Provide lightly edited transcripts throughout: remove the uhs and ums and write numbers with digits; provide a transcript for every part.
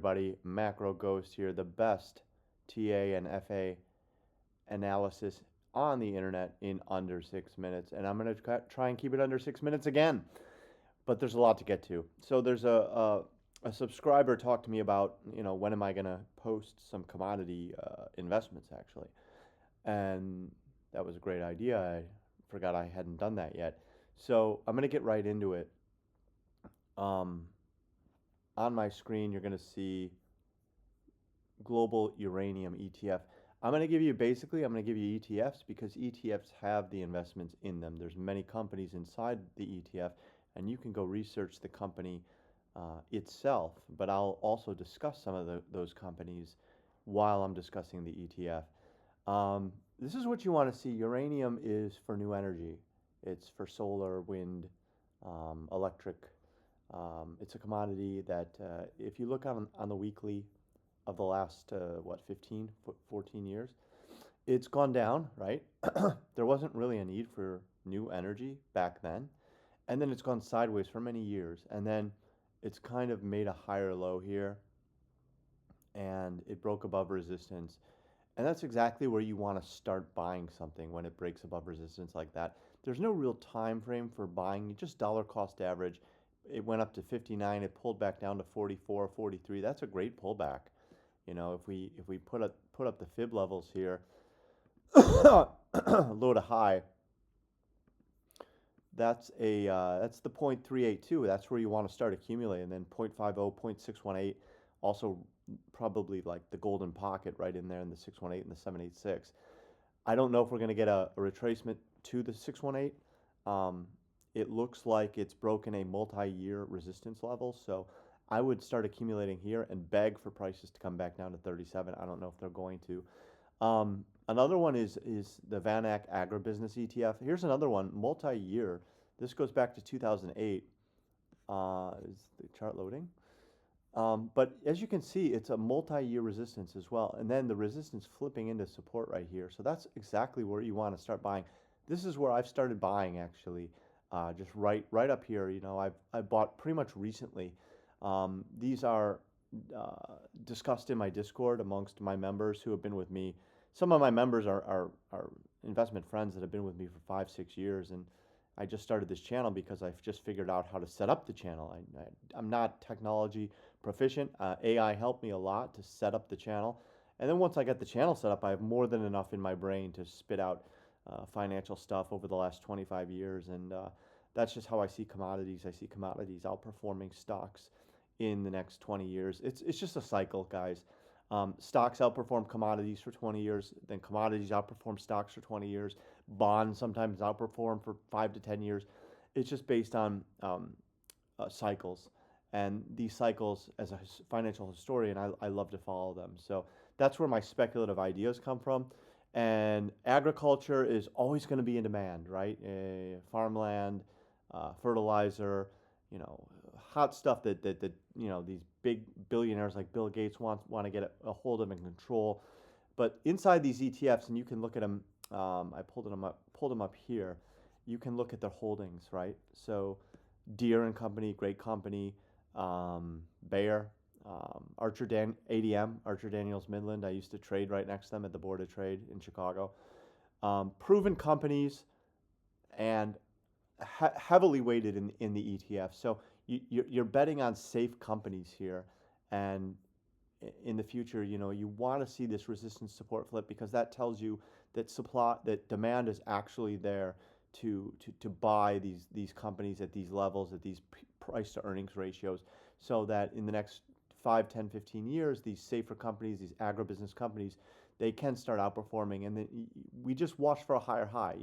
Everybody, Macro Ghost here, the best TA and FA analysis on the internet in under 6 minutes. And I'm going to try and keep it under 6 minutes again. But there's a lot to get to. So there's a subscriber talked to me about, when am I going to post some commodity investments actually. And that was a great idea. I forgot I hadn't done that yet. So I'm going to get right into it. On my screen, you're going to see global uranium ETF. I'm going to give you ETFs because ETFs have the investments in them. There's many companies inside the ETF, and you can go research the company itself, but I'll also discuss some of those companies while I'm discussing the ETF. This is what you want to see. Uranium is for new energy. It's for solar, wind, electric. It's a commodity that if you look on the weekly of the last, 14 years, it's gone down, right? There wasn't really a need for new energy back then. And then it's gone sideways for many years. And then it's kind of made a higher low here. And it broke above resistance. And that's exactly where you want to start buying something when it breaks above resistance like that. There's no real time frame for buying. You just dollar cost average. It went up to 59. It pulled back down to 44, 43. That's a great pullback. If we put up the fib levels here, low to high, that's the 0.382. That's where you want to start accumulating. And then 0.50, 0.618, also probably like the golden pocket right in there in the 618 and the 786. I don't know if we're going to get a retracement to the 618. It looks like it's broken a multi-year resistance level, so I would start accumulating here and beg for prices to come back down to 37. I don't know if they're going to. Another one is the VanEck Agribusiness ETF. Here's another one, multi-year. This goes back to 2008. Is the chart loading? But as you can see, it's a multi-year resistance as well. And then the resistance flipping into support right here. So that's exactly where you want to start buying. This is where I've started buying actually, just right up here. I've bought pretty much recently. These are discussed in my Discord amongst my members who have been with me. Some of my members are investment friends that have been with me for 5-6 years, and I just started this channel because I've just figured out how to set up the channel. I'm not technology proficient. AI helped me a lot to set up the channel. And then once I get the channel set up, I have more than enough in my brain to spit out financial stuff over the last 25 years. And that's just how I see commodities. I see commodities outperforming stocks in the next 20 years. It's just a cycle, guys. Stocks outperform commodities for 20 years, then commodities outperform stocks for 20 years. Bonds sometimes outperform for 5 to 10 years. It's just based on cycles. And these cycles, as a financial historian, I love to follow them. So that's where my speculative ideas come from. And agriculture is always going to be in demand, right? Farmland, fertilizer, hot stuff that these big billionaires like Bill Gates want to get a hold of and control. But inside these ETFs, and you can look at them. I pulled them up here. You can look at their holdings, right? So Deere and Company, great company. Bayer, ADM, Archer Daniels Midland. I used to trade right next to them at the Board of Trade in Chicago. Proven companies and heavily weighted in the ETF. So you're betting on safe companies here, and in the future, you want to see this resistance support flip because that tells you that demand is actually there to buy these companies at these levels, at these price to earnings ratios, so that in the next 5, 10, 15 years, these safer companies, these agribusiness companies, they can start outperforming. And we just watch for a higher high.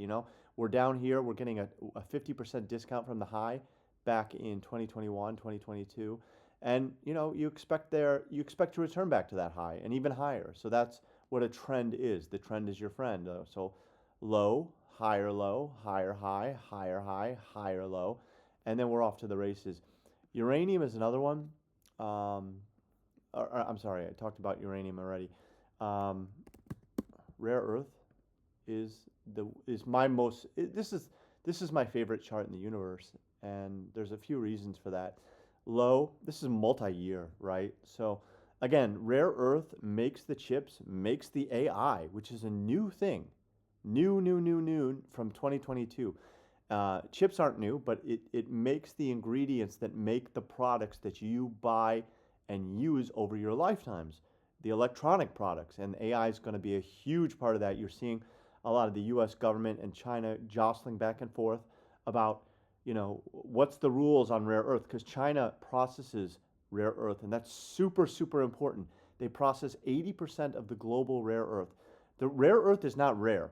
We're down here, we're getting a 50% discount from the high back in 2021, 2022. And you expect to return back to that high and even higher. So that's what a trend is. The trend is your friend. So low, higher low, higher high, higher high, higher low, and then we're off to the races. Uranium is another one. I'm sorry, I talked about uranium already. Rare earth is my most. This is my favorite chart in the universe, and there's a few reasons for that. Low. This is multi-year, right? So Again, rare earth makes the chips, makes the AI, which is a new thing. New from 2022. Chips aren't new, but it makes the ingredients that make the products that you buy and use over your lifetimes, the electronic products. And AI is going to be a huge part of that. You're seeing a lot of the US government and China jostling back and forth about, what's the rules on rare earth? Because China processes rare earth, and that's super, super important. They process 80% of the global rare earth. The rare earth is not rare,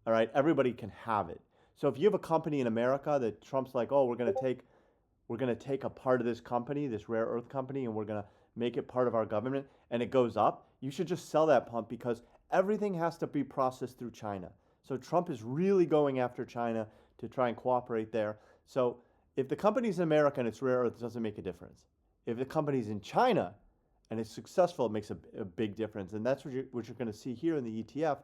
all right? Everybody can have it. So if you have a company in America that Trump's like, oh, we're going to take a part of this company, this rare earth company, and we're going to make it part of our government, and it goes up, you should just sell that pump, because everything has to be processed through China. So Trump is really going after China to try and cooperate there. So if the company's in America and it's rare earth, it doesn't make a difference. If the company's in China and it's successful, it makes a big difference. And that's what you're going to see here in the ETF.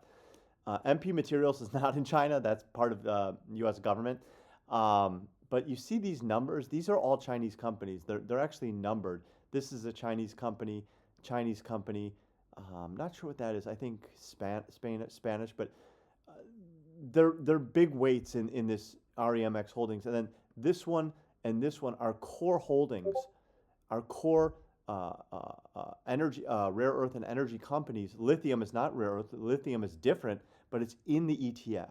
MP Materials is not in China. That's part of the U.S. government. But you see these numbers. These are all Chinese companies. They're actually numbered. This is a Chinese company. Not sure what that is. I think Spanish, but they're big weights in this REMX holdings. And then this one and this one are core holdings, are core energy, rare earth and energy companies. Lithium is not rare earth. Lithium is different, but it's in the ETF.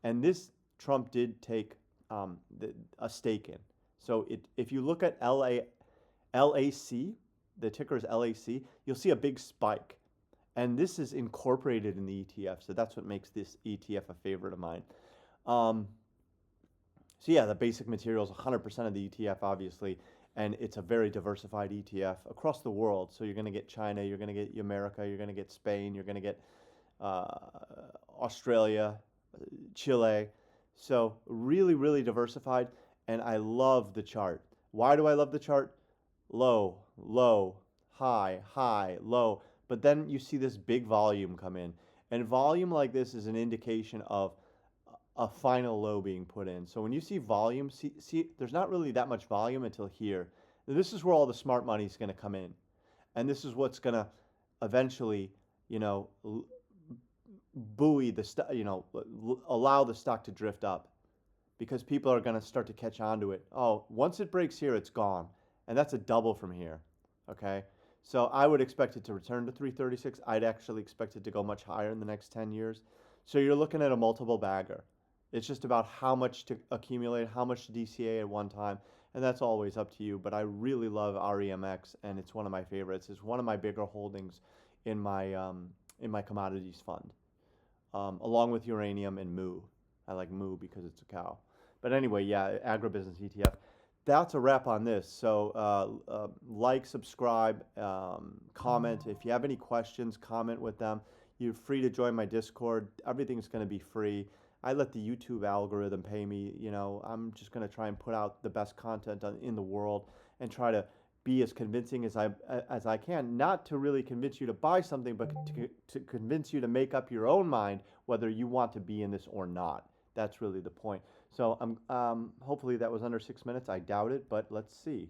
And this Trump did take a stake in. So if you look at LAC, the ticker is LAC, you'll see a big spike. And this is incorporated in the ETF. So that's what makes this ETF a favorite of mine. So yeah, the basic material is 100% of the ETF, obviously. And it's a very diversified ETF across the world. So you're going to get China, you're going to get America, you're going to get Spain, you're going to get Australia, Chile. So really, really diversified. And I love the chart. Why do I love the chart? Low, low, high, high, low. But then you see this big volume come in. And volume like this is an indication of a final low being put in. So when you see volume, see there's not really that much volume until here. This is where all the smart money is going to come in. And this is what's going to eventually, buoy the stock, allow the stock to drift up, because people are going to start to catch on to it. Oh, once it breaks here, it's gone. And that's a double from here. Okay? So I would expect it to return to 336. I'd actually expect it to go much higher in the next 10 years. So you're looking at a multiple bagger. It's just about how much to accumulate, how much to DCA at one time, and that's always up to you. But I really love REMX, and it's one of my favorites. It's one of my bigger holdings in my commodities fund, along with uranium and moo. I like moo because it's a cow. But anyway, yeah, agribusiness ETF. That's a wrap on this. So like, subscribe, comment. If you have any questions, comment with them. You're free to join my Discord. Everything's going to be free. I let the YouTube algorithm pay me. I'm just going to try and put out the best content in the world and try to be as convincing as I can. Not to really convince you to buy something, but to convince you to make up your own mind whether you want to be in this or not. That's really the point. So hopefully that was under 6 minutes. I doubt it, but let's see.